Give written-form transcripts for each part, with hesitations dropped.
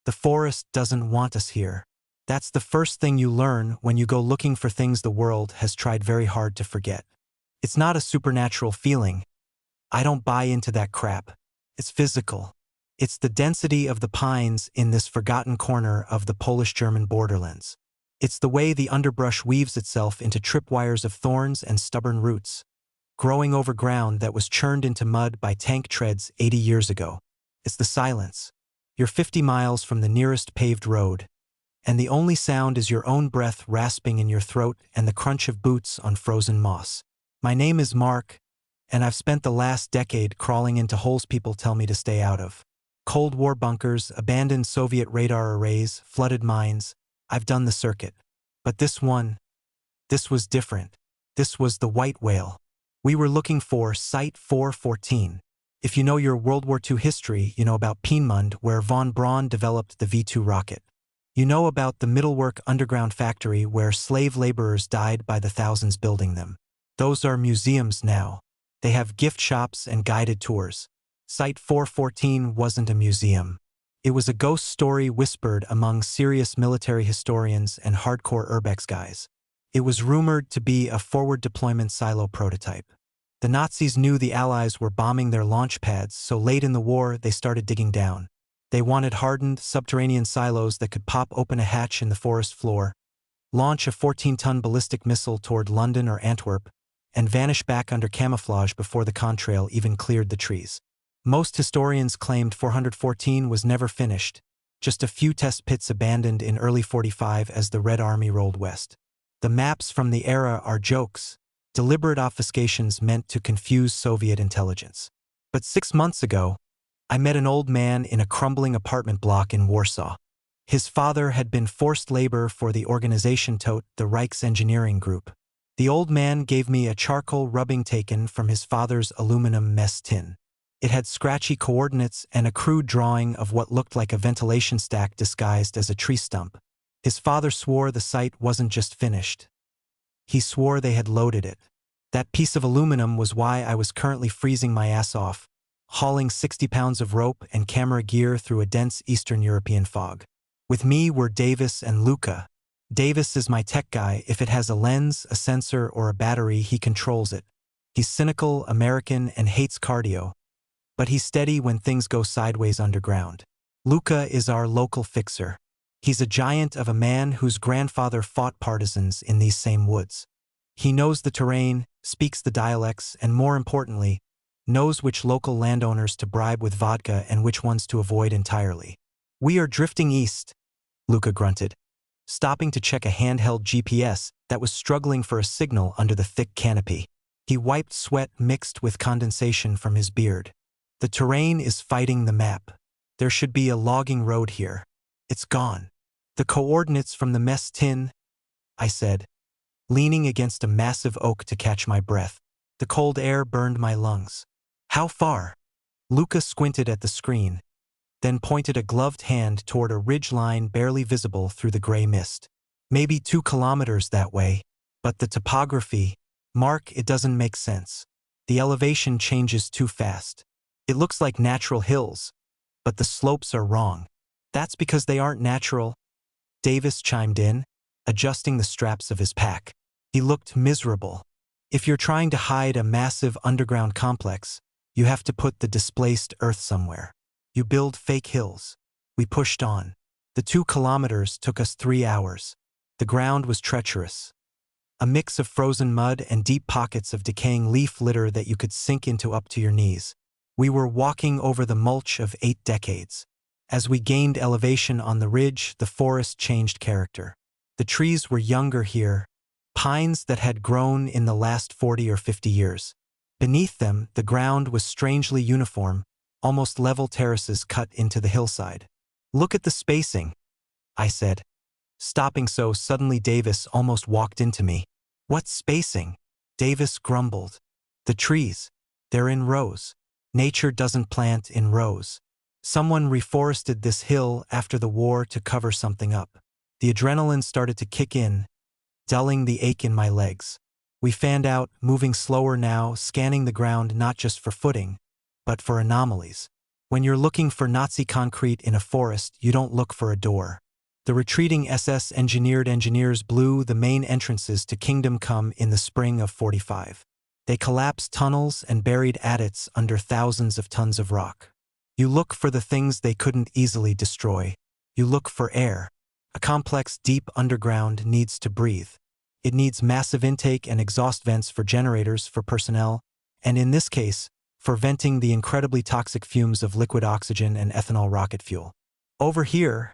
The forest doesn't want us here. That's the first thing you learn when you go looking for things the world has tried very hard to forget. It's not a supernatural feeling. I don't buy into that crap. It's physical. It's the density of the pines in this forgotten corner of the Polish-German borderlands. It's the way the underbrush weaves itself into tripwires of thorns and stubborn roots, growing over ground that was churned into mud by tank treads 80 years ago. It's the silence. You're 50 miles from the nearest paved road, and the only sound is your own breath rasping in your throat and the crunch of boots on frozen moss. My name is Mark, and I've spent the last decade crawling into holes people tell me to stay out of. Cold War bunkers, abandoned Soviet radar arrays, flooded mines. I've done the circuit. But this was different. This was the white whale. We were looking for Site 414. If you know your World War II history, you know about Peenemünde, where von Braun developed the V-2 rocket. You know about the Mittelwerk underground factory where slave laborers died by the thousands building them. Those are museums now. They have gift shops and guided tours. Site 414 wasn't a museum. It was a ghost story whispered among serious military historians and hardcore urbex guys. It was rumored to be a forward deployment silo prototype. The Nazis knew the Allies were bombing their launch pads, so late in the war they started digging down. They wanted hardened, subterranean silos that could pop open a hatch in the forest floor, launch a 14-ton ballistic missile toward London or Antwerp, and vanish back under camouflage before the contrail even cleared the trees. Most historians claimed 414 was never finished, just a few test pits abandoned in early 45 as the Red Army rolled west. The maps from the era are jokes, deliberate obfuscations meant to confuse Soviet intelligence. But 6 months ago, I met an old man in a crumbling apartment block in Warsaw. His father had been forced labor for the organization Todt, the Reichs Engineering Group. The old man gave me a charcoal rubbing taken from his father's aluminum mess tin. It had scratchy coordinates and a crude drawing of what looked like a ventilation stack disguised as a tree stump. His father swore the site wasn't just finished. He swore they had loaded it. That piece of aluminum was why I was currently freezing my ass off, hauling 60 pounds of rope and camera gear through a dense Eastern European fog. With me were Davis and Luca. Davis is my tech guy. If it has a lens, a sensor, or a battery, he controls it. He's cynical, American, and hates cardio, but he's steady when things go sideways underground. Luca is our local fixer. He's a giant of a man whose grandfather fought partisans in these same woods. He knows the terrain, speaks the dialects, and more importantly, knows which local landowners to bribe with vodka and which ones to avoid entirely. We are drifting east, Luca grunted, stopping to check a handheld GPS that was struggling for a signal under the thick canopy. He wiped sweat mixed with condensation from his beard. The terrain is fighting the map. There should be a logging road here. It's gone. The coordinates from the mess tin, I said, leaning against a massive oak to catch my breath. The cold air burned my lungs. How far? Luca squinted at the screen, then pointed a gloved hand toward a ridge line barely visible through the gray mist. Maybe 2 kilometers that way, but the topography, Mark, it doesn't make sense. The elevation changes too fast. It looks like natural hills, but the slopes are wrong. That's because they aren't natural, Davis chimed in, adjusting the straps of his pack. He looked miserable. If you're trying to hide a massive underground complex, you have to put the displaced earth somewhere. You build fake hills. We pushed on. The 2 kilometers took us 3 hours. The ground was treacherous. A mix of frozen mud and deep pockets of decaying leaf litter that you could sink into up to your knees. We were walking over the mulch of 8 decades. As we gained elevation on the ridge, the forest changed character. The trees were younger here, pines that had grown in the last 40 or 50 years. Beneath them, the ground was strangely uniform, almost level terraces cut into the hillside. Look at the spacing, I said, stopping so suddenly Davis almost walked into me. What spacing? Davis grumbled. The trees, they're in rows. Nature doesn't plant in rows. Someone reforested this hill after the war to cover something up. The adrenaline started to kick in, dulling the ache in my legs. We fanned out, moving slower now, scanning the ground not just for footing, but for anomalies. When you're looking for Nazi concrete in a forest, you don't look for a door. The retreating SS engineered engineers blew the main entrances to Kingdom Come in the spring of '45. They collapsed tunnels and buried adits under thousands of tons of rock. You look for the things they couldn't easily destroy. You look for air. A complex, deep underground needs to breathe. It needs massive intake and exhaust vents for generators for personnel, and in this case, for venting the incredibly toxic fumes of liquid oxygen and ethanol rocket fuel. "Over here,"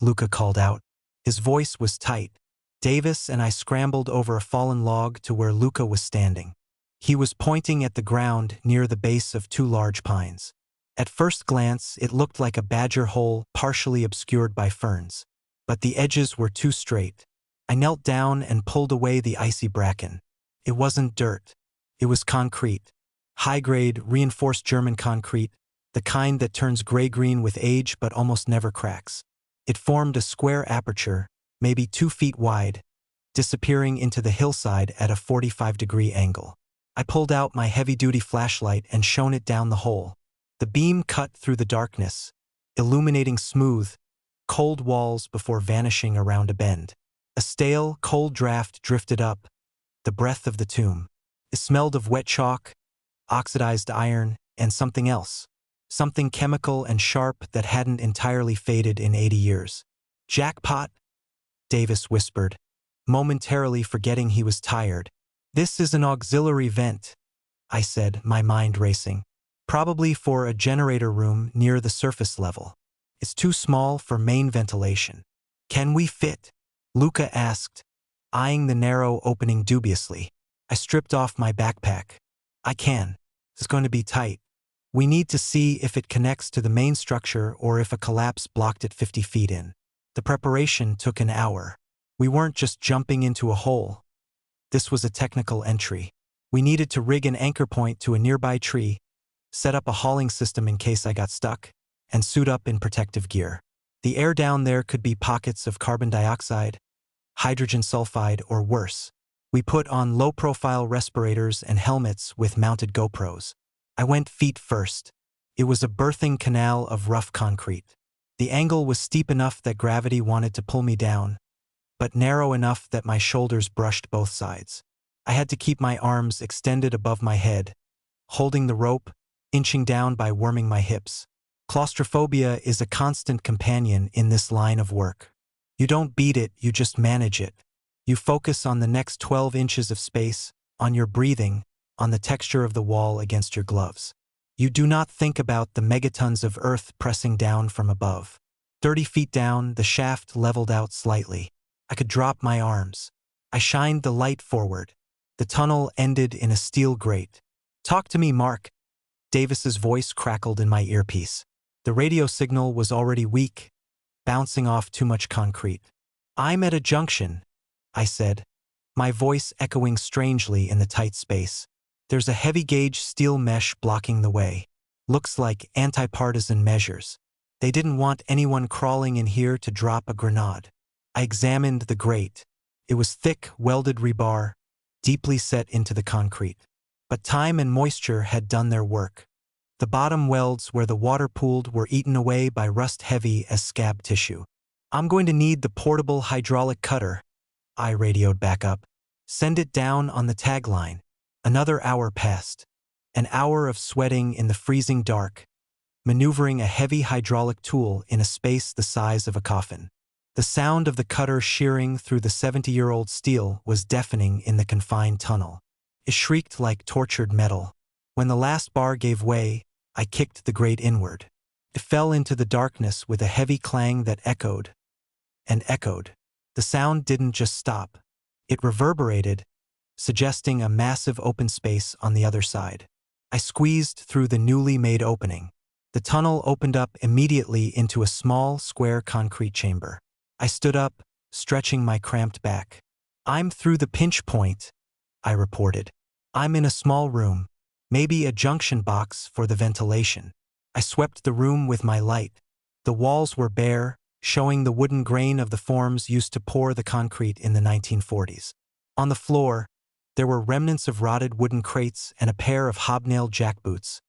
Luca called out. His voice was tight. Davis and I scrambled over a fallen log to where Luca was standing. He was pointing at the ground near the base of two large pines. At first glance, it looked like a badger hole partially obscured by ferns, but the edges were too straight. I knelt down and pulled away the icy bracken. It wasn't dirt. It was concrete. High-grade, reinforced German concrete, the kind that turns gray-green with age but almost never cracks. It formed a square aperture, maybe 2 feet wide, disappearing into the hillside at a 45-degree angle. I pulled out my heavy-duty flashlight and shone it down the hole. The beam cut through the darkness, illuminating smooth, cold walls before vanishing around a bend. A stale, cold draft drifted up, the breath of the tomb. It smelled of wet chalk, oxidized iron, and something else. Something chemical and sharp that hadn't entirely faded in 80 years. "Jackpot," Davis whispered, momentarily forgetting he was tired. "This is an auxiliary vent," I said, my mind racing. "Probably for a generator room near the surface level. It's too small for main ventilation." "Can we fit?" Luca asked, eyeing the narrow opening dubiously. I stripped off my backpack. "I can. It's going to be tight. We need to see if it connects to the main structure or if a collapse blocked it 50 feet in." The preparation took an hour. We weren't just jumping into a hole. This was a technical entry. We needed to rig an anchor point to a nearby tree, set up a hauling system in case I got stuck, and suit up in protective gear. The air down there could be pockets of carbon dioxide, hydrogen sulfide, or worse. We put on low-profile respirators and helmets with mounted GoPros. I went feet first. It was a birthing canal of rough concrete. The angle was steep enough that gravity wanted to pull me down, but narrow enough that my shoulders brushed both sides. I had to keep my arms extended above my head, holding the rope, inching down by warming my hips. Claustrophobia is a constant companion in this line of work. You don't beat it, you just manage it. You focus on the next 12 inches of space, on your breathing, on the texture of the wall against your gloves. You do not think about the megatons of earth pressing down from above. 30 feet down, the shaft leveled out slightly. I could drop my arms. I shined the light forward. The tunnel ended in a steel grate. "Talk to me, Mark." Davis's voice crackled in my earpiece. The radio signal was already weak, bouncing off too much concrete. "I'm at a junction," I said, my voice echoing strangely in the tight space. "There's a heavy-gauge steel mesh blocking the way. Looks like anti-partisan measures. They didn't want anyone crawling in here to drop a grenade." I examined the grate. It was thick, welded rebar, deeply set into the concrete. But time and moisture had done their work. The bottom welds where the water pooled were eaten away by rust heavy as scab tissue. "I'm going to need the portable hydraulic cutter," I radioed back up. "Send it down on the tagline." Another hour passed. An hour of sweating in the freezing dark, maneuvering a heavy hydraulic tool in a space the size of a coffin. The sound of the cutter shearing through the 70-year-old steel was deafening in the confined tunnel. It shrieked like tortured metal. When the last bar gave way, I kicked the grate inward. It fell into the darkness with a heavy clang that echoed and echoed. The sound didn't just stop. It reverberated, suggesting a massive open space on the other side. I squeezed through the newly made opening. The tunnel opened up immediately into a small, square concrete chamber. I stood up, stretching my cramped back. "I'm through the pinch point," I reported. "I'm in a small room, maybe a junction box for the ventilation." I swept the room with my light. The walls were bare, showing the wooden grain of the forms used to pour the concrete in the 1940s. On the floor, there were remnants of rotted wooden crates and a pair of hobnailed jackboots,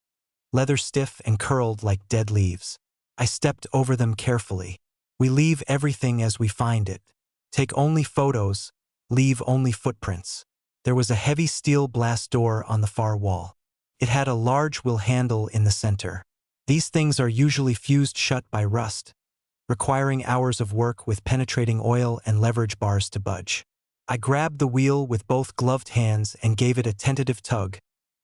leather stiff and curled like dead leaves. I stepped over them carefully. We leave everything as we find it. Take only photos, leave only footprints. There was a heavy steel blast door on the far wall. It had a large wheel handle in the center. These things are usually fused shut by rust, requiring hours of work with penetrating oil and leverage bars to budge. I grabbed the wheel with both gloved hands and gave it a tentative tug,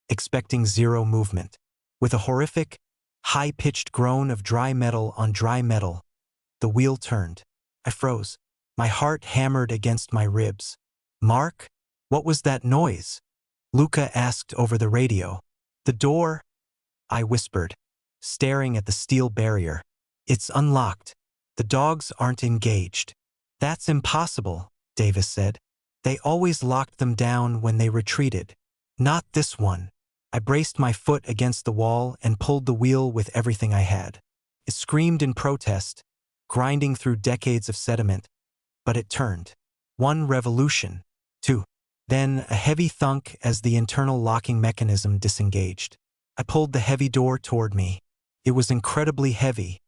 expecting zero movement. With a horrific, high-pitched groan of dry metal on dry metal, the wheel turned. I froze. My heart hammered against my ribs. "Mark? What was that noise?" Luca asked over the radio. "The door," I whispered, staring at the steel barrier. "It's unlocked. The dogs aren't engaged." "That's impossible," Davis said. "They always locked them down when they retreated." "Not this one." I braced my foot against the wall and pulled the wheel with everything I had. It screamed in protest, grinding through decades of sediment, but it turned. One revolution. Two. Then a heavy thunk as the internal locking mechanism disengaged. I pulled the heavy door toward me. It was incredibly heavy,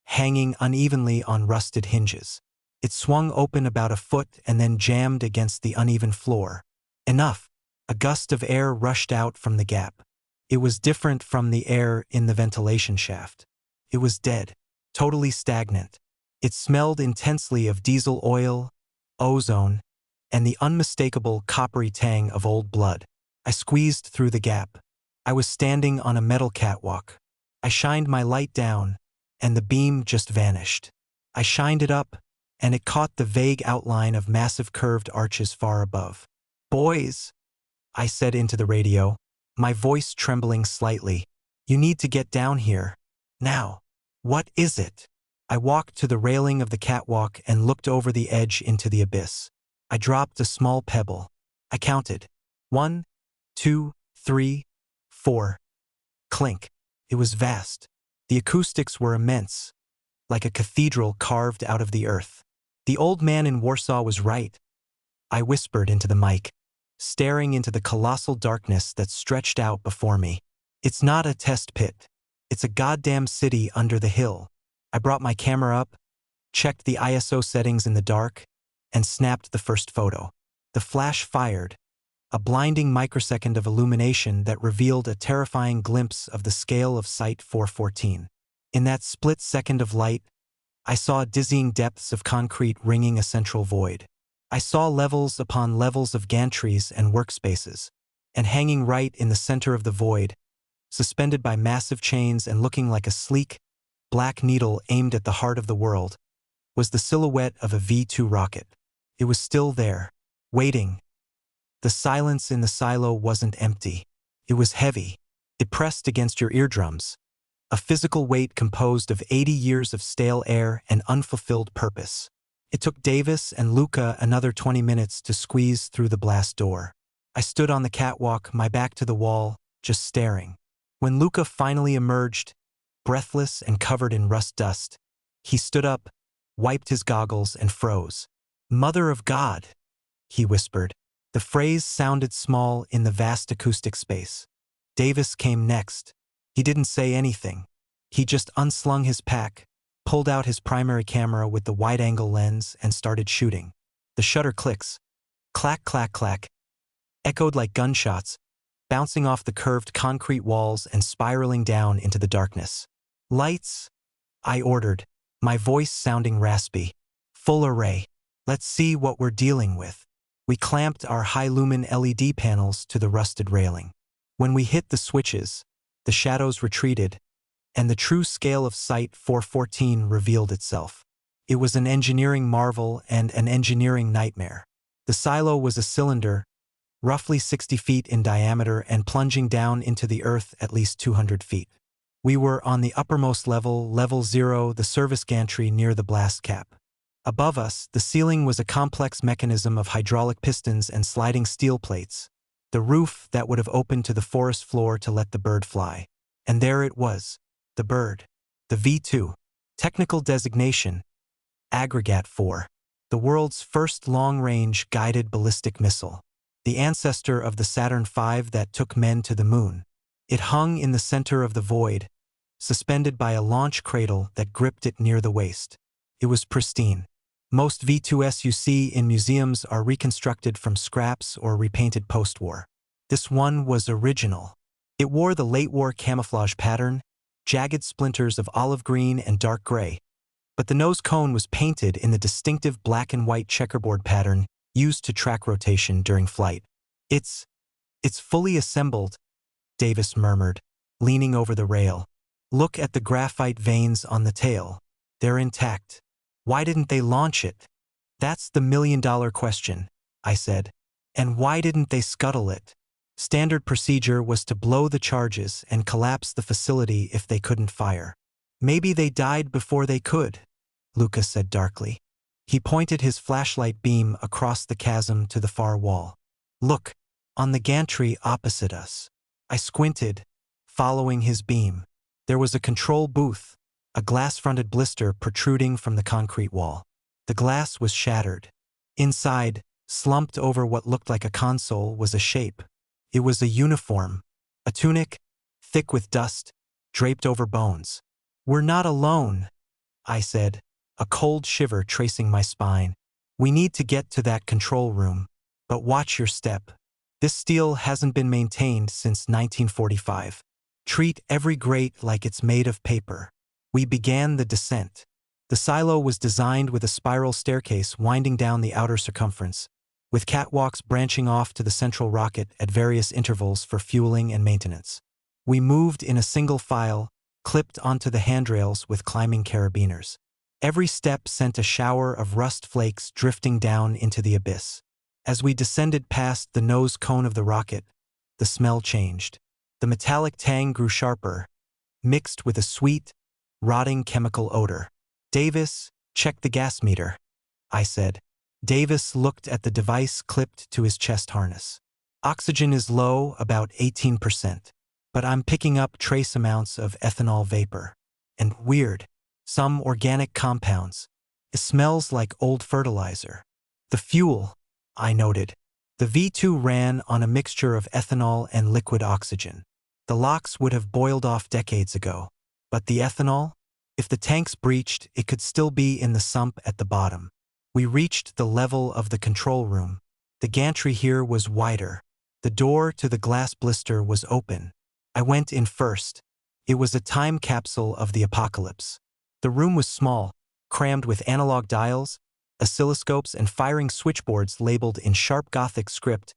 hanging unevenly on rusted hinges. It swung open about a foot and then jammed against the uneven floor. Enough. A gust of air rushed out from the gap. It was different from the air in the ventilation shaft. It was dead, totally stagnant. It smelled intensely of diesel oil, ozone, and the unmistakable coppery tang of old blood. I squeezed through the gap. I was standing on a metal catwalk. I shined my light down, and the beam just vanished. I shined it up, and it caught the vague outline of massive curved arches far above. "Boys," I said into the radio, my voice trembling slightly, "you need to get down here. Now." "What is it?" I walked to the railing of the catwalk and looked over the edge into the abyss. I dropped a small pebble. I counted. 1, 2, 3, 4. Clink. It was vast. The acoustics were immense, like a cathedral carved out of the earth. The old man in Warsaw was right, I whispered into the mic, staring into the colossal darkness that stretched out before me. "It's not a test pit. It's a goddamn city under the hill." I brought my camera up, checked the ISO settings in the dark, and snapped the first photo. The flash fired, a blinding microsecond of illumination that revealed a terrifying glimpse of the scale of Site 414. In that split second of light, I saw dizzying depths of concrete ringing a central void. I saw levels upon levels of gantries and workspaces, and hanging right in the center of the void, suspended by massive chains and looking like a sleek, black needle aimed at the heart of the world, was the silhouette of a V-2 rocket. It was still there, waiting. The silence in the silo wasn't empty. It was heavy. It pressed against your eardrums, a physical weight composed of 80 years of stale air and unfulfilled purpose. It took Davis and Luca another 20 minutes to squeeze through the blast door. I stood on the catwalk, my back to the wall, just staring. When Luca finally emerged, breathless and covered in rust dust, he stood up, wiped his goggles, and froze. "Mother of God," he whispered. The phrase sounded small in the vast acoustic space. Davis came next. He didn't say anything. He just unslung his pack, pulled out his primary camera with the wide-angle lens, and started shooting. The shutter clicks, clack, clack, clack, echoed like gunshots, bouncing off the curved concrete walls and spiraling down into the darkness. "Lights," I ordered, my voice sounding raspy. "Full array. Let's see what we're dealing with." We clamped our high-lumen LED panels to the rusted railing. When we hit the switches, the shadows retreated, and the true scale of Site 414 revealed itself. It was an engineering marvel and an engineering nightmare. The silo was a cylinder, roughly 60 feet in diameter and plunging down into the earth at least 200 feet. We were on the uppermost level, level 0, the service gantry near the blast cap. Above us, the ceiling was a complex mechanism of hydraulic pistons and sliding steel plates, the roof that would have opened to the forest floor to let the bird fly. And there it was, the bird, the V-2. Technical designation, Aggregat 4, the world's first long-range guided ballistic missile, the ancestor of the Saturn V that took men to the moon. It hung in the center of the void, suspended by a launch cradle that gripped it near the waist. It was pristine. Most V2s you see in museums are reconstructed from scraps or repainted post-war. This one was original. It wore the late-war camouflage pattern, jagged splinters of olive green and dark gray, but the nose cone was painted in the distinctive black and white checkerboard pattern used to track rotation during flight. It's fully assembled, Davis murmured, leaning over the rail. Look at the graphite veins on the tail. They're intact. Why didn't they launch it? That's the million-dollar question, I said. And why didn't they scuttle it? Standard procedure was to blow the charges and collapse the facility if they couldn't fire. Maybe they died before they could, Lucas said darkly. He pointed his flashlight beam across the chasm to the far wall. Look, on the gantry opposite us. I squinted, following his beam. There was a control booth, a glass-fronted blister protruding from the concrete wall. The glass was shattered. Inside, slumped over what looked like a console, was a shape. It was a uniform, a tunic, thick with dust, draped over bones. We're not alone, I said, a cold shiver tracing my spine. We need to get to that control room, but watch your step. This steel hasn't been maintained since 1945. Treat every grate like it's made of paper. We began the descent. The silo was designed with a spiral staircase winding down the outer circumference, with catwalks branching off to the central rocket at various intervals for fueling and maintenance. We moved in a single file, clipped onto the handrails with climbing carabiners. Every step sent a shower of rust flakes drifting down into the abyss. As we descended past the nose cone of the rocket, the smell changed. The metallic tang grew sharper, mixed with a sweet, rotting chemical odor. Davis, check the gas meter, I said. Davis looked at the device clipped to his chest harness. Oxygen is low, about 18%, but I'm picking up trace amounts of ethanol vapor. And weird, some organic compounds. It smells like old fertilizer. The fuel, I noted. The V2 ran on a mixture of ethanol and liquid oxygen. The LOX would have boiled off decades ago. But the ethanol? If the tanks breached, it could still be in the sump at the bottom. We reached the level of the control room. The gantry here was wider. The door to the glass blister was open. I went in first. It was a time capsule of the apocalypse. The room was small, crammed with analog dials, oscilloscopes, and firing switchboards labeled in sharp Gothic script: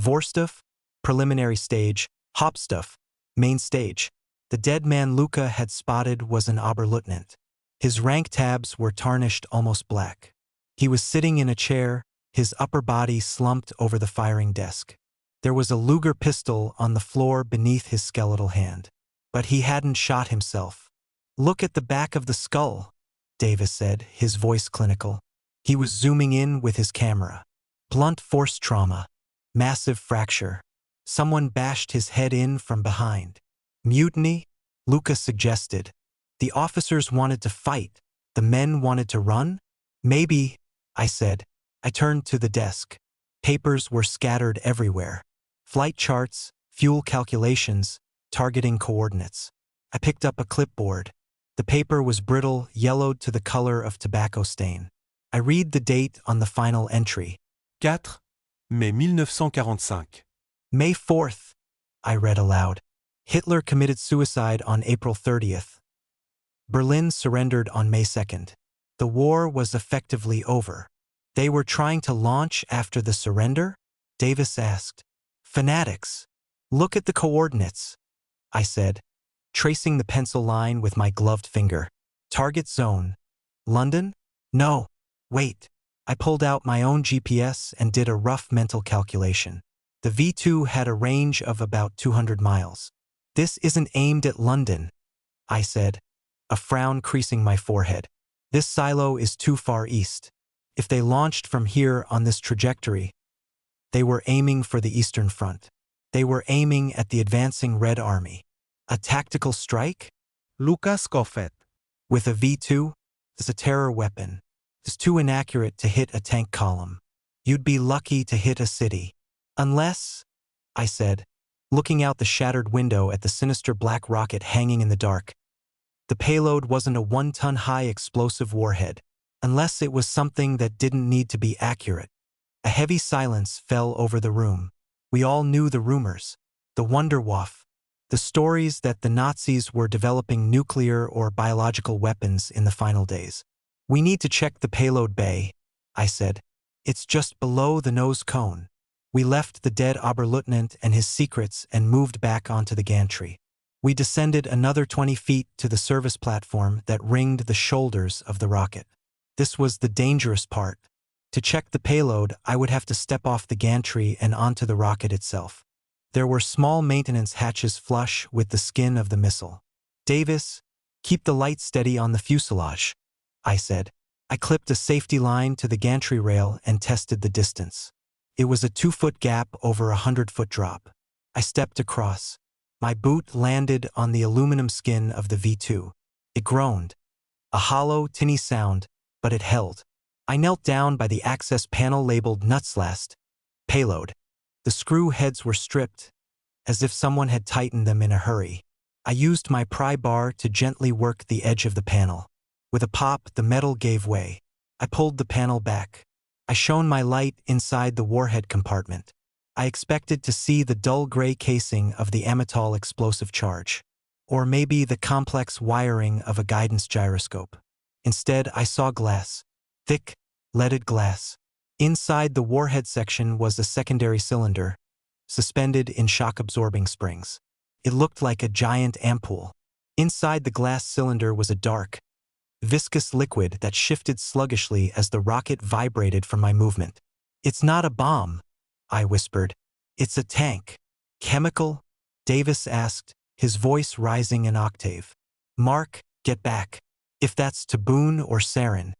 Vorstuff, preliminary stage; Hauptstuff, main stage. The dead man Luca had spotted was an Oberleutnant. His rank tabs were tarnished almost black. He was sitting in a chair, his upper body slumped over the firing desk. There was a Luger pistol on the floor beneath his skeletal hand. But he hadn't shot himself. Look at the back of the skull, Davis said, his voice clinical. He was zooming in with his camera. Blunt force trauma. Massive fracture. Someone bashed his head in from behind. Mutiny? Lucas suggested. The officers wanted to fight. The men wanted to run? Maybe, I said. I turned to the desk. Papers were scattered everywhere. Flight charts, fuel calculations, targeting coordinates. I picked up a clipboard. The paper was brittle, yellowed to the color of tobacco stain. I read the date on the final entry. 4 mai 1945. May 4th, I read aloud. Hitler committed suicide on April 30th. Berlin surrendered on May 2nd. The war was effectively over. They were trying to launch after the surrender? Davis asked. Fanatics. Look at the coordinates, I said, tracing the pencil line with my gloved finger. Target zone. London? No. Wait. I pulled out my own GPS and did a rough mental calculation. The V2 had a range of about 200 miles. This isn't aimed at London, I said, a frown creasing my forehead. This silo is too far east. If they launched from here on this trajectory, they were aiming for the Eastern Front. They were aiming at the advancing Red Army. A tactical strike? Lucas coughed. With a V2? It's a terror weapon. It's too inaccurate to hit a tank column. You'd be lucky to hit a city. Unless, I said, looking out the shattered window at the sinister black rocket hanging in the dark. The payload wasn't a 1-ton-high explosive warhead, unless it was something that didn't need to be accurate. A heavy silence fell over the room. We all knew the rumors, the Wunderwaffe, the stories that the Nazis were developing nuclear or biological weapons in the final days. "We need to check the payload bay," I said. "It's just below the nose cone." We left the dead Oberleutnant and his secrets and moved back onto the gantry. We descended another 20 feet to the service platform that ringed the shoulders of the rocket. This was the dangerous part. To check the payload, I would have to step off the gantry and onto the rocket itself. There were small maintenance hatches flush with the skin of the missile. "Davis, keep the light steady on the fuselage," I said. I clipped a safety line to the gantry rail and tested the distance. It was a 2-foot gap over a 100-foot drop. I stepped across. My boot landed on the aluminum skin of the V2. It groaned. A hollow, tinny sound, but it held. I knelt down by the access panel labeled Nutzlast, payload. The screw heads were stripped, as if someone had tightened them in a hurry. I used my pry bar to gently work the edge of the panel. With a pop, the metal gave way. I pulled the panel back. I shone my light inside the warhead compartment. I expected to see the dull gray casing of the Amitol explosive charge, or maybe the complex wiring of a guidance gyroscope. Instead, I saw glass. Thick, leaded glass. Inside the warhead section was a secondary cylinder, suspended in shock-absorbing springs. It looked like a giant ampoule. Inside the glass cylinder was a dark, viscous liquid that shifted sluggishly as the rocket vibrated from my movement. "It's not a bomb," I whispered. "It's a tank." "Chemical?" Davis asked, his voice rising an octave. "Mark, get back. If that's Taboon or sarin."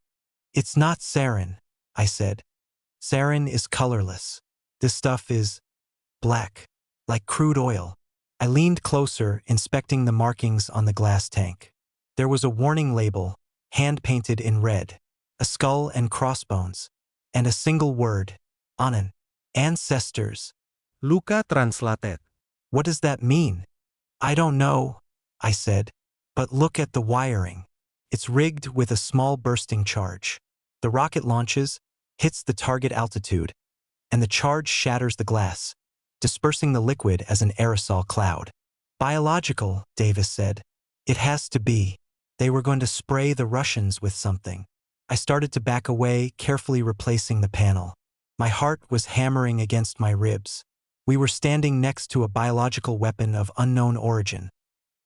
"It's not sarin," I said. "Sarin is colorless. This stuff is black, like crude oil." I leaned closer, inspecting the markings on the glass tank. There was a warning label, hand-painted in red, a skull and crossbones, and a single word, Annen, ancestors. Luca translated. "What does that mean?" "I don't know," I said, "but look at the wiring. It's rigged with a small bursting charge. The rocket launches, hits the target altitude, and the charge shatters the glass, dispersing the liquid as an aerosol cloud." "Biological," Davis said. "It has to be. They were going to spray the Russians with something." I started to back away, carefully replacing the panel. My heart was hammering against my ribs. We were standing next to a biological weapon of unknown origin,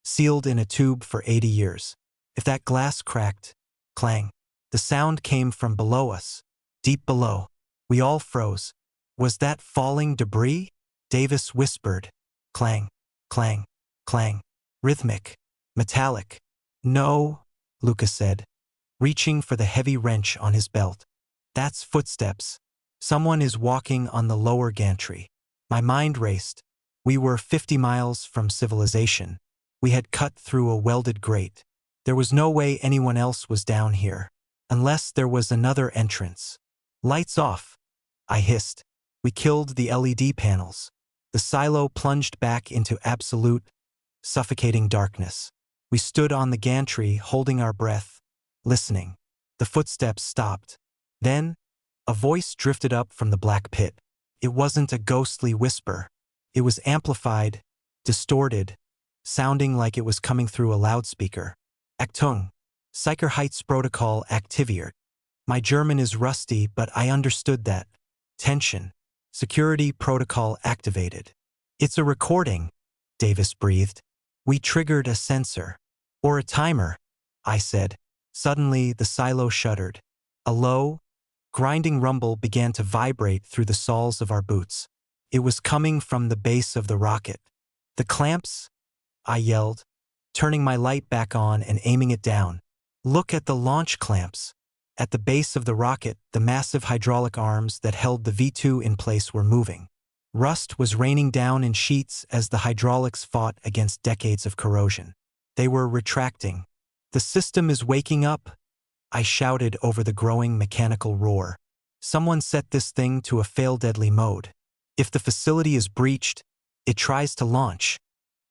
sealed in a tube for 80 years. If that glass cracked, clang. The sound came from below us, deep below. We all froze. "Was that falling debris?" Davis whispered. Clang, clang, clang. Rhythmic, metallic. "No," Lucas said, reaching for the heavy wrench on his belt. "That's footsteps. Someone is walking on the lower gantry." My mind raced. We were 50 miles from civilization. We had cut through a welded grate. There was no way anyone else was down here, unless there was another entrance. "Lights off," I hissed. We killed the LED panels. The silo plunged back into absolute, suffocating darkness. We stood on the gantry, holding our breath, listening. The footsteps stopped. Then, a voice drifted up from the black pit. It wasn't a ghostly whisper. It was amplified, distorted, sounding like it was coming through a loudspeaker. "Achtung, Sicherheitsprotokoll aktiviert." My German is rusty, but I understood that. Tension. Security protocol activated. "It's a recording," Davis breathed. "We triggered a sensor." "Or a timer," I said. Suddenly, the silo shuddered. A low, grinding rumble began to vibrate through the soles of our boots. It was coming from the base of the rocket. "The clamps?" I yelled, turning my light back on and aiming it down. "Look at the launch clamps." At the base of the rocket, the massive hydraulic arms that held the V2 in place were moving. Rust was raining down in sheets as the hydraulics fought against decades of corrosion. They were retracting. "The system is waking up," I shouted over the growing mechanical roar. "Someone set this thing to a fail-deadly mode. If the facility is breached, It tries to launch.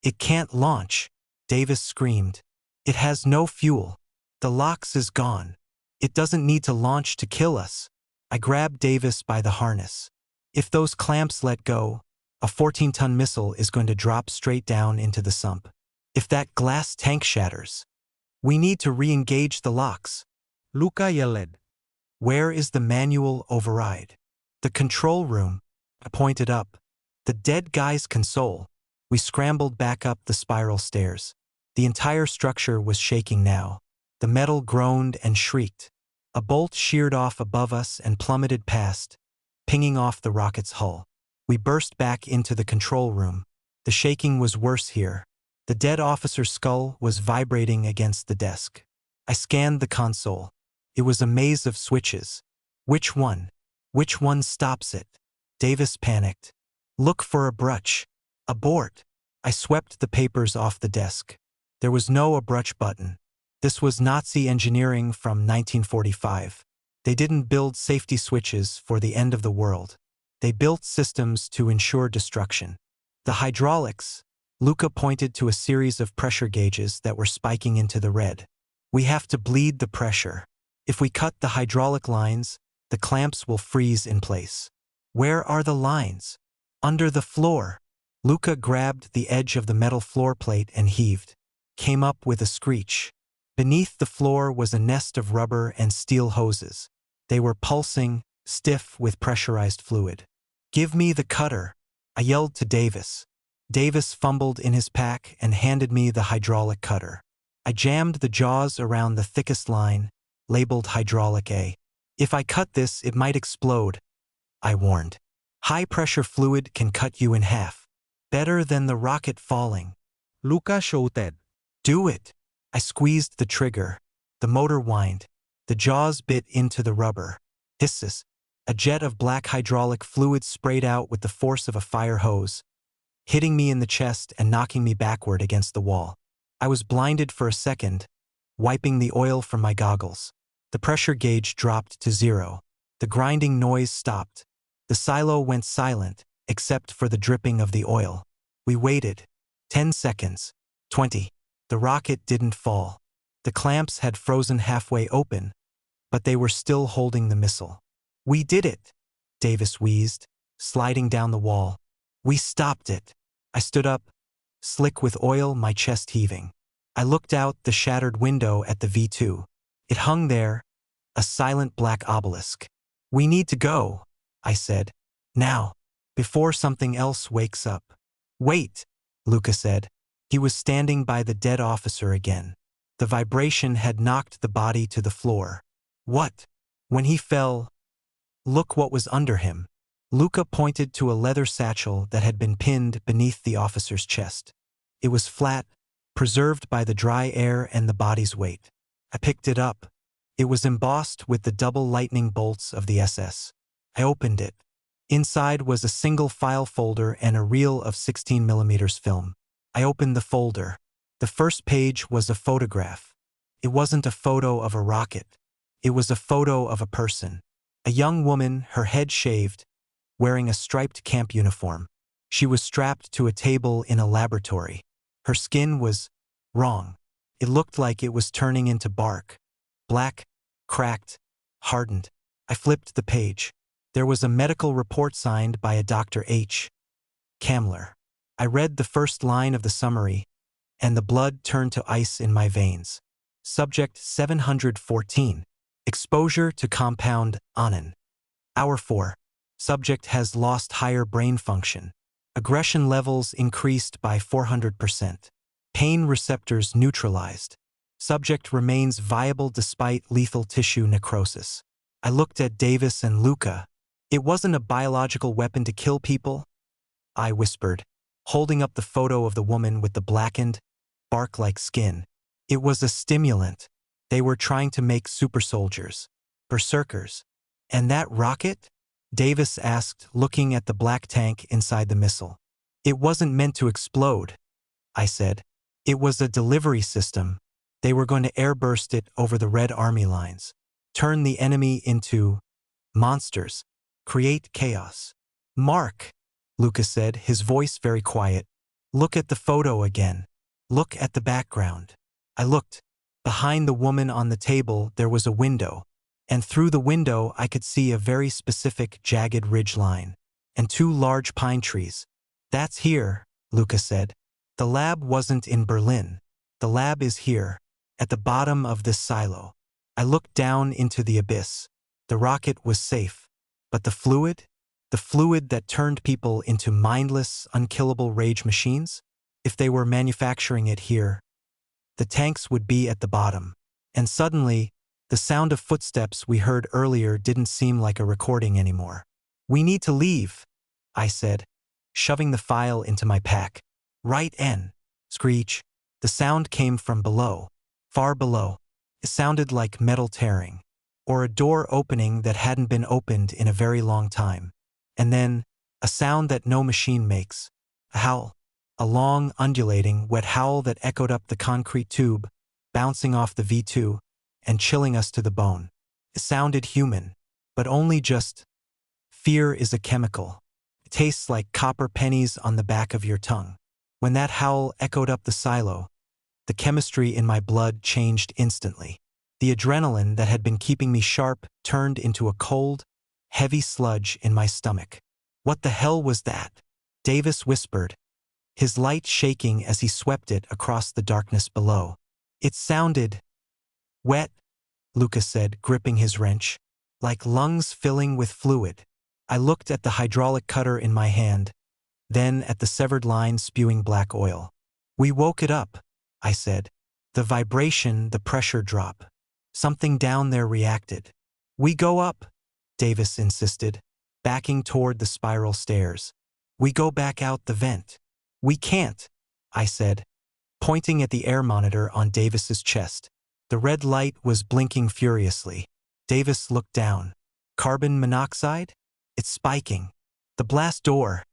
It can't launch, Davis screamed. It has no fuel. The LOX is gone. It doesn't need to launch to kill us. I grabbed Davis by the harness. If those clamps let go, a 14-ton missile is going to drop straight down into the sump. If that glass tank shatters, we need to re-engage the LOX. Luca yelled. Where is the manual override? The control room. I pointed up. The dead guy's console. We scrambled back up the spiral stairs. The entire structure was shaking now. The metal groaned and shrieked. A bolt sheared off above us and plummeted past, pinging off the rocket's hull. We burst back into the control room. The shaking was worse here. The dead officer's skull was vibrating against the desk. I scanned the console. It was a maze of switches. Which one? Which one stops it? Davis panicked. Look for Abruch. Abort. I swept the papers off the desk. There was no Abruch button. This was Nazi engineering from 1945. They didn't build safety switches for the end of the world. They built systems to ensure destruction. The hydraulics. Luca pointed to a series of pressure gauges that were spiking into the red. We have to bleed the pressure. If we cut the hydraulic lines, the clamps will freeze in place. Where are the lines? Under the floor. Luca grabbed the edge of the metal floor plate and heaved. Came up with a screech. Beneath the floor was a nest of rubber and steel hoses. They were pulsing, stiff with pressurized fluid. Give me the cutter, I yelled to Davis. Davis fumbled in his pack and handed me the hydraulic cutter. I jammed the jaws around the thickest line, labeled Hydraulic A. If I cut this, it might explode, I warned. High-pressure fluid can cut you in half. Better than the rocket falling. Luca shouted. Do it. I squeezed the trigger. The motor whined. The jaws bit into the rubber. Hisses. A jet of black hydraulic fluid sprayed out with the force of a fire hose, hitting me in the chest and knocking me backward against the wall. I was blinded for a second, wiping the oil from my goggles. The pressure gauge dropped to 0. The grinding noise stopped. The silo went silent, except for the dripping of the oil. We waited. 10 seconds. 20. The rocket didn't fall. The clamps had frozen halfway open, but they were still holding the missile. We did it, Davis wheezed, sliding down the wall. We stopped it. I stood up, slick with oil, my chest heaving. I looked out the shattered window at the V2. It hung there, a silent black obelisk. We need to go, I said. Now, before something else wakes up. Wait, Luca said. He was standing by the dead officer again. The vibration had knocked the body to the floor. What? When he fell, look what was under him. Luca pointed to a leather satchel that had been pinned beneath the officer's chest. It was flat, preserved by the dry air and the body's weight. I picked it up. It was embossed with the double lightning bolts of the SS. I opened it. Inside was a single file folder and a reel of 16mm film. I opened the folder. The first page was a photograph. It wasn't a photo of a rocket. It was a photo of a person. A young woman, her head shaved, wearing a striped camp uniform. She was strapped to a table in a laboratory. Her skin was wrong. It looked like it was turning into bark. Black, cracked, hardened. I flipped the page. There was a medical report signed by a Dr. H. Kamler. I read the first line of the summary, and the blood turned to ice in my veins. Subject 714. Exposure to compound anin. Hour 4. Subject has lost higher brain function. Aggression levels increased by 400%. Pain receptors neutralized. Subject remains viable despite lethal tissue necrosis. I looked at Davis and Luca. It wasn't a biological weapon to kill people, I whispered, holding up the photo of the woman with the blackened, bark-like skin. It was a stimulant. They were trying to make super soldiers, berserkers. And that rocket? Davis asked, looking at the black tank inside the missile. It wasn't meant to explode, I said. It was a delivery system. They were going to airburst it over the Red Army lines, turn the enemy into monsters, create chaos. Mark, Luca said, his voice very quiet. Look at the photo again. Look at the background. I looked. Behind the woman on the table there was a window, and through the window I could see a very specific jagged ridge line, and two large pine trees. That's here, Luca said. The lab wasn't in Berlin. The lab is here, at the bottom of this silo. I looked down into the abyss. The rocket was safe, but the fluid? The fluid that turned people into mindless, unkillable rage machines? If they were manufacturing it here, the tanks would be at the bottom. And suddenly, the sound of footsteps we heard earlier didn't seem like a recording anymore. We need to leave, I said, shoving the file into my pack. Right N. Screech. The sound came from below, far below. It sounded like metal tearing, or a door opening that hadn't been opened in a very long time. And then, a sound that no machine makes. A howl. A long, undulating, wet howl that echoed up the concrete tube, bouncing off the V2, and chilling us to the bone. It sounded human, but only just. Fear is a chemical. It tastes like copper pennies on the back of your tongue. When that howl echoed up the silo, the chemistry in my blood changed instantly. The adrenaline that had been keeping me sharp turned into a cold, heavy sludge in my stomach. What the hell was that? Davis whispered, his light shaking as he swept it across the darkness below. It sounded wet, Luca said, gripping his wrench, like lungs filling with fluid. I looked at the hydraulic cutter in my hand, then at the severed line spewing black oil. We woke it up, I said. The vibration, the pressure drop. Something down there reacted. We go up, Davis insisted, backing toward the spiral stairs. We go back out the vent. We can't, I said, pointing at the air monitor on Davis's chest. The red light was blinking furiously. Davis looked down. Carbon monoxide? It's spiking. The blast door,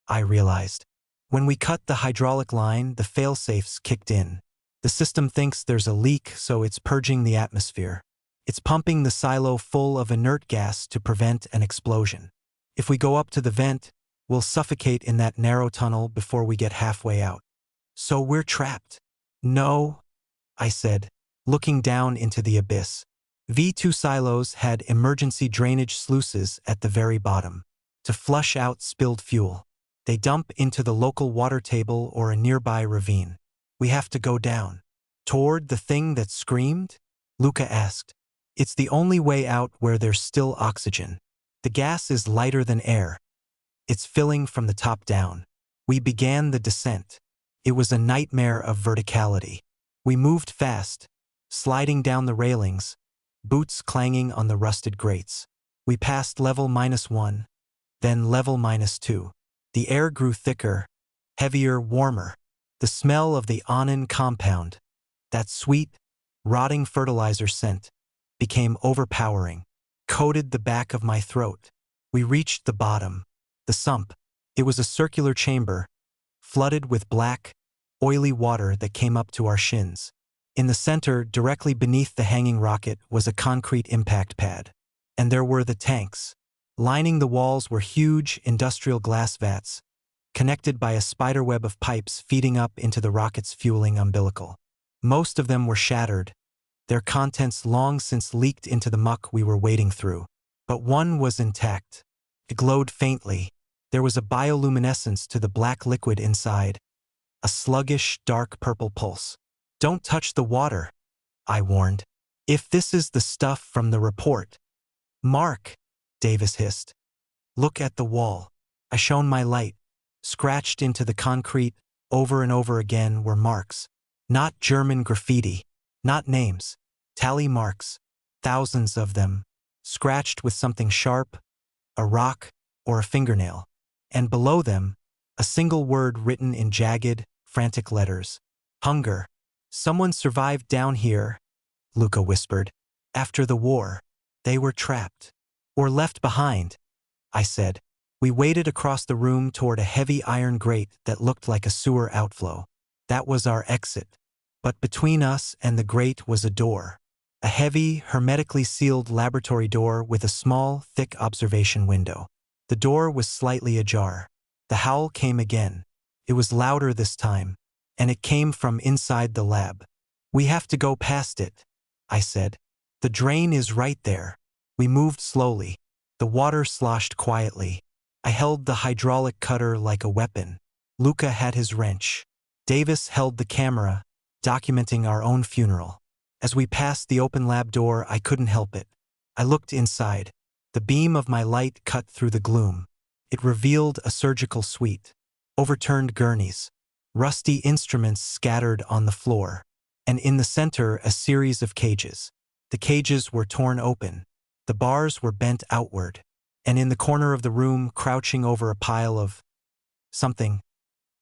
I realized. When we cut the hydraulic line, the failsafes kicked in. The system thinks there's a leak, so it's purging the atmosphere. It's pumping the silo full of inert gas to prevent an explosion. If we go up to the vent, we'll suffocate in that narrow tunnel before we get halfway out. So we're trapped. No, I said, looking down into the abyss. V2 silos had emergency drainage sluices at the very bottom, to flush out spilled fuel. They dump into the local water table or a nearby ravine. We have to go down. Toward the thing that screamed? Luca asked. It's the only way out where there's still oxygen. The gas is lighter than air. It's filling from the top down. We began the descent. It was a nightmare of verticality. We moved fast, sliding down the railings, boots clanging on the rusted grates. We passed level -1, then level -2. The air grew thicker, heavier, warmer. The smell of the Onan compound, that sweet, rotting fertilizer scent, became overpowering, coated the back of my throat. We reached the bottom, the sump. It was a circular chamber, flooded with black, oily water that came up to our shins. In the center, directly beneath the hanging rocket, was a concrete impact pad. And there were the tanks. Lining the walls were huge industrial glass vats, connected by a spiderweb of pipes feeding up into the rocket's fueling umbilical. Most of them were shattered, their contents long since leaked into the muck we were wading through. But one was intact. It glowed faintly. There was a bioluminescence to the black liquid inside, a sluggish, dark purple pulse. Don't touch the water, I warned. If this is the stuff from the report. Mark, Davis hissed. Look at the wall. I shone my light. Scratched into the concrete, over and over again were marks. Not German graffiti. Not names. Tally marks. Thousands of them. Scratched with something sharp, a rock, or a fingernail. And below them, a single word written in jagged, frantic letters. Hunger. Someone survived down here, Luca whispered. After the war, they were trapped. Or left behind, I said. We waded across the room toward a heavy iron grate that looked like a sewer outflow. That was our exit. But between us and the grate was a door. A heavy, hermetically sealed laboratory door with a small, thick observation window. The door was slightly ajar. The howl came again. It was louder this time, and it came from inside the lab. "We have to go past it," I said. "The drain is right there." We moved slowly. The water sloshed quietly. I held the hydraulic cutter like a weapon. Luca had his wrench. Davis held the camera, documenting our own funeral. As we passed the open lab door, I couldn't help it. I looked inside. The beam of my light cut through the gloom. It revealed a surgical suite. Overturned gurneys. Rusty instruments scattered on the floor. And in the center, a series of cages. The cages were torn open. The bars were bent outward. And in the corner of the room, crouching over a pile of something,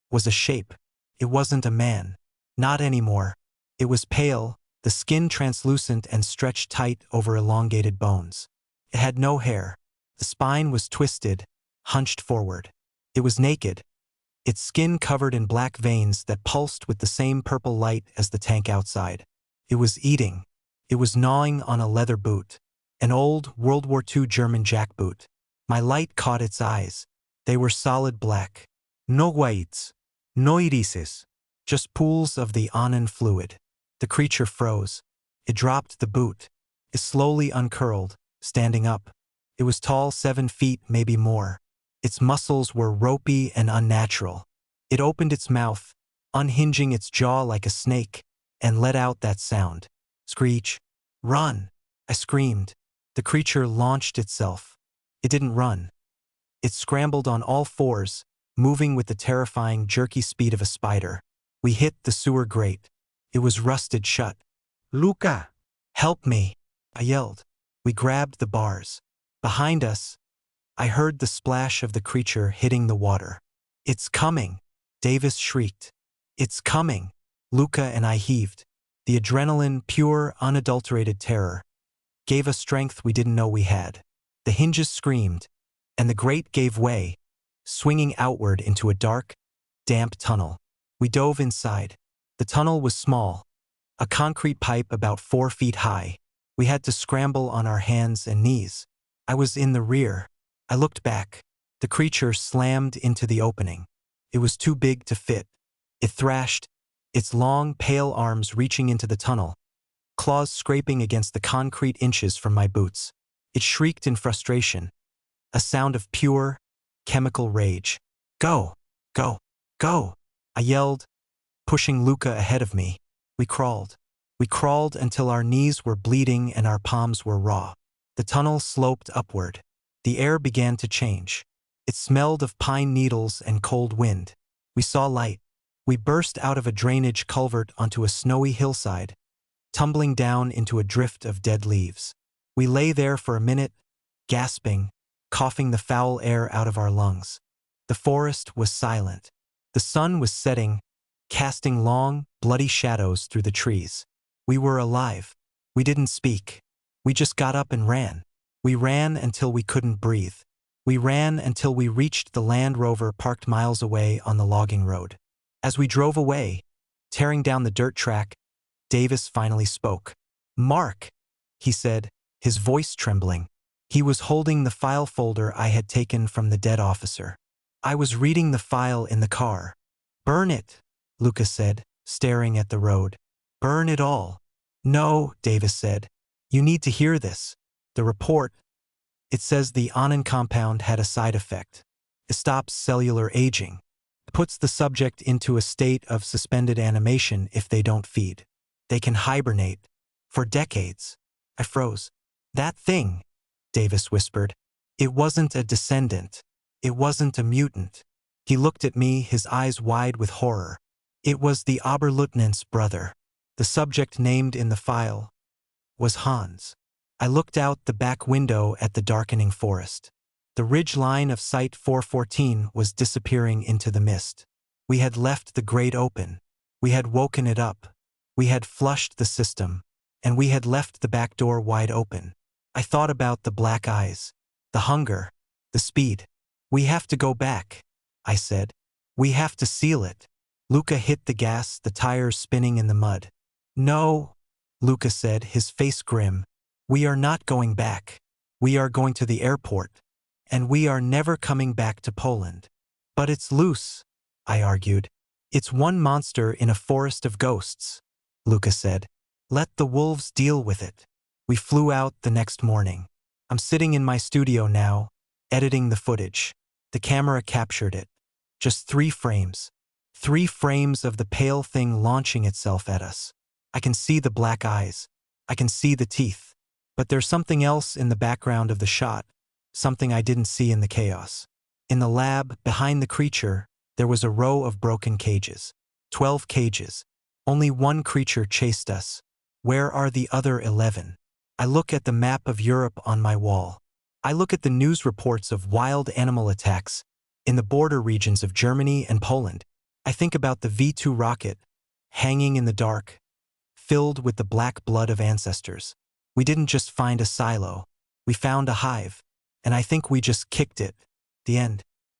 was a shape. It wasn't a man. Not anymore. It was pale, the skin translucent and stretched tight over elongated bones. It had no hair. The spine was twisted, hunched forward. It was naked, its skin covered in black veins that pulsed with the same purple light as the tank outside. It was eating. It was gnawing on a leather boot, an old World War II German jackboot. My light caught its eyes. They were solid black. No whites, no irises, just pools of the Annan fluid. The creature froze. It dropped the boot. It slowly uncurled, standing up. It was tall, 7 feet, maybe more. Its muscles were ropey and unnatural. It opened its mouth, unhinging its jaw like a snake, and let out that sound. Screech. "Run!" I screamed. The creature launched itself. It didn't run. It scrambled on all fours, moving with the terrifying, jerky speed of a spider. We hit the sewer grate. It was rusted shut. Luca! "Help me!" I yelled. We grabbed the bars. Behind us, I heard the splash of the creature hitting the water. "It's coming!" Davis shrieked. "It's coming!" Luca and I heaved. The adrenaline, pure, unadulterated terror, gave us strength we didn't know we had. The hinges screamed, and the grate gave way, swinging outward into a dark, damp tunnel. We dove inside. The tunnel was small, a concrete pipe about 4 feet high. We had to scramble on our hands and knees. I was in the rear. I looked back. The creature slammed into the opening. It was too big to fit. It thrashed, its long, pale arms reaching into the tunnel, claws scraping against the concrete inches from my boots. It shrieked in frustration, a sound of pure, chemical rage. "Go! Go! Go!" I yelled, pushing Luca ahead of me. We crawled. We crawled until our knees were bleeding and our palms were raw. The tunnel sloped upward. The air began to change. It smelled of pine needles and cold wind. We saw light. We burst out of a drainage culvert onto a snowy hillside, tumbling down into a drift of dead leaves. We lay there for a minute, gasping, coughing the foul air out of our lungs. The forest was silent. The sun was setting, casting long, bloody shadows through the trees. We were alive. We didn't speak. We just got up and ran. We ran until we couldn't breathe. We ran until we reached the Land Rover parked miles away on the logging road. As we drove away, tearing down the dirt track, Davis finally spoke. "Mark," he said, his voice trembling. He was holding the file folder I had taken from the dead officer. I was reading the file in the car. "Burn it," Luca said, staring at the road. "Burn it all." "No," Davis said. "You need to hear this. The report, it says the Annan compound had a side effect. It stops cellular aging. It puts the subject into a state of suspended animation if they don't feed. They can hibernate for decades." I froze. "That thing," Davis whispered. "It wasn't a descendant. It wasn't a mutant." He looked at me, his eyes wide with horror. "It was the Oberleutnant's brother. The subject named in the file was Hans." I looked out the back window at the darkening forest. The ridge line of Site 414 was disappearing into the mist. We had left the grate open. We had woken it up. We had flushed the system. And we had left the back door wide open. I thought about the black eyes, the hunger, the speed. "We have to go back," I said. "We have to seal it." Luca hit the gas, the tires spinning in the mud. "No," Luca said, his face grim. "We are not going back. We are going to the airport. And we are never coming back to Poland." But it's loose, I argued. It's one monster in a forest of ghosts, Luca said. Let the wolves deal with it. We flew out the next morning. I'm sitting in my studio now, editing the footage. The camera captured it. Just 3 frames. 3 frames of the pale thing launching itself at us. I can see the black eyes. I can see the teeth. But there's something else in the background of the shot, something I didn't see in the chaos. In the lab, behind the creature, there was a row of broken cages. 12 cages. Only one creature chased us. Where are the other 11? I look at the map of Europe on my wall. I look at the news reports of wild animal attacks in the border regions of Germany and Poland. I think about the V2 rocket, hanging in the dark, filled with the black blood of ancestors. We didn't just find a silo. We found a hive. And I think we just kicked it. The end.